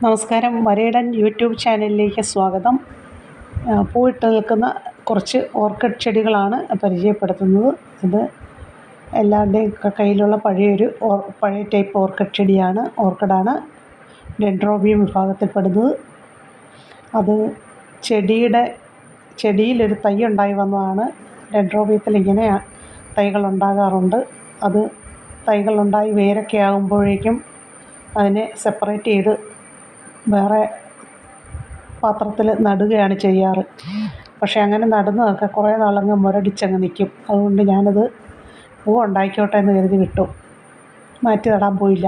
നമസ്കാരം. വരയിടൻ യൂട്യൂബ് ചാനലിലേക്ക് സ്വാഗതം. പൂവിട്ട് നിൽക്കുന്ന കുറച്ച് ഓർക്കിഡ് ചെടികളാണ് പരിചയപ്പെടുത്തുന്നത്. ഇത് എല്ലാവരുടെയും കയ്യിലുള്ള പഴയ ടൈപ്പ് ഓർക്കിഡ് ചെടിയാണ്. ഓർക്കിഡാണ്, ഡെൻഡ്രോബിയം വിഭാഗത്തിൽപ്പെടുന്നത്. അത് ചെടിയിലൊരു തൈ ഉണ്ടായി വന്നതാണ്. ഡെൻഡ്രോബിയത്തിൽ ഇങ്ങനെ തൈകളുണ്ടാകാറുണ്ട്. അത് തൈകളുണ്ടായി വേരൊക്കെ ആകുമ്പോഴേക്കും അതിനെ സെപ്പറേറ്റ് ചെയ്ത് വേറെ പാത്രത്തിൽ നടുകയാണ് ചെയ്യാറ്. പക്ഷേ അങ്ങനെ നടുന്നതൊക്കെ കുറേ നാളങ്ങ് മുരടിച്ചങ്ങ് നിൽക്കും. അതുകൊണ്ട് ഞാനത് പൂവുണ്ടായിക്കോട്ടെ എന്ന് കരുതി വിട്ടു, മാറ്റി നടാൻ പോയില്ല.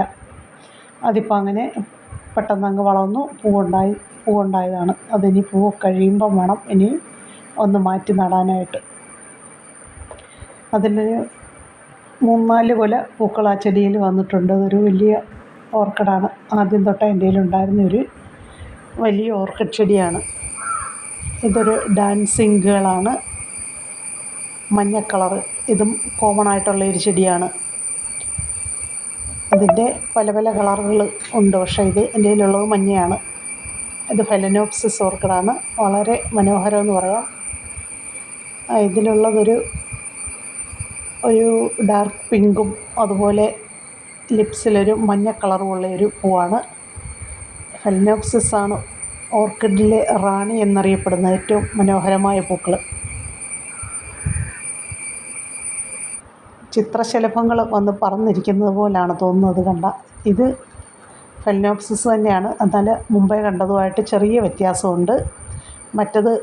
അതിപ്പോൾ അങ്ങനെ പെട്ടെന്നങ്ങ് വളർന്നു പൂവുണ്ടായതാണ്. അതിനി പൂവ് കഴിയുമ്പം വേണം ഇനി ഒന്ന് മാറ്റി നടാനായിട്ട്. അതിലൊരു 3-4 കുല പൂക്കൾ ആ ചെടിയിൽ വന്നിട്ടുണ്ട്. അതൊരു വലിയ ഓർക്കിഡാണ്. ആദ്യം തൊട്ട് എൻ്റെ കയ്യിലുണ്ടായിരുന്ന ഒരു വലിയ ഓർക്കിഡ് ചെടിയാണ്. ഇതൊരു ഡാൻസിങ് ഗേളാണ്, മഞ്ഞ കളറ്. ഇതും കോമൺ ആയിട്ടുള്ള ഒരു ചെടിയാണ്. ഇതിൻ്റെ പല പല കളറുകൾ ഉണ്ട്, പക്ഷേ ഇത് എൻ്റെ കയ്യിലുള്ളത് മഞ്ഞയാണ്. ഇത് ഫെലനോപ്സിസ് ഓർക്കിഡാണ്. വളരെ മനോഹരമെന്ന് പറയാം. ഇതിലുള്ളതൊരു ഡാർക്ക് പിങ്കും അതുപോലെ ലിപ്സിലൊരു മഞ്ഞ കളറുമുള്ള ഒരു പൂവാണ്. ഫെലനോപ്സിസ് ആണ് ഓർക്കിഡിലെ റാണി എന്നറിയപ്പെടുന്ന ഏറ്റവും മനോഹരമായ പൂക്കൾ. ചിത്രശലഭങ്ങൾ വന്ന് പറന്നിരിക്കുന്നത് പോലാണ് തോന്നുന്നത് കണ്ട. ഇത് ഫെലനോപ്സിസ് തന്നെയാണ്, എന്നാൽ മുമ്പേ കണ്ടതുമായിട്ട് ചെറിയ വ്യത്യാസമുണ്ട്. മറ്റത്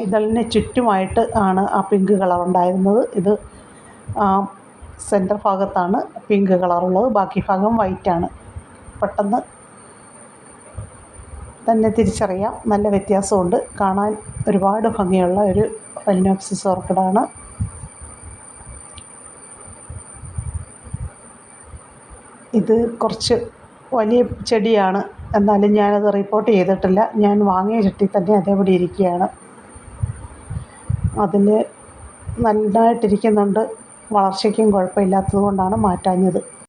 ഇതളിന് ചുറ്റുമായിട്ട് ആണ് ആ പിങ്ക് കളർ ഉണ്ടായിരുന്നത്. ഇത് സെൻറ്റർ ഭാഗത്താണ് പിങ്ക് കളറുള്ളത്, ബാക്കി ഭാഗം വൈറ്റാണ്. പെട്ടെന്ന് തന്നെ തിരിച്ചറിയാം, നല്ല വ്യത്യാസമുണ്ട്. കാണാൻ ഒരുപാട് ഭംഗിയുള്ള ഒരു ഫെലനോപ്സിസ് ഓർക്കിഡാണ്. ഇത് കുറച്ച് വലിയ ചെടിയാണ്, എന്നാലും ഞാനത് റിപ്പോർട്ട് ചെയ്തിട്ടില്ല. ഞാൻ വാങ്ങിയ ചട്ടി തന്നെ അതേപടി ഇരിക്കുകയാണ്. അതിൽ നന്നായിട്ടിരിക്കുന്നുണ്ട്. വളർച്ചയ്ക്കും കുഴപ്പമില്ലാത്തത് കൊണ്ടാണ് മാറ്റാഞ്ഞത്.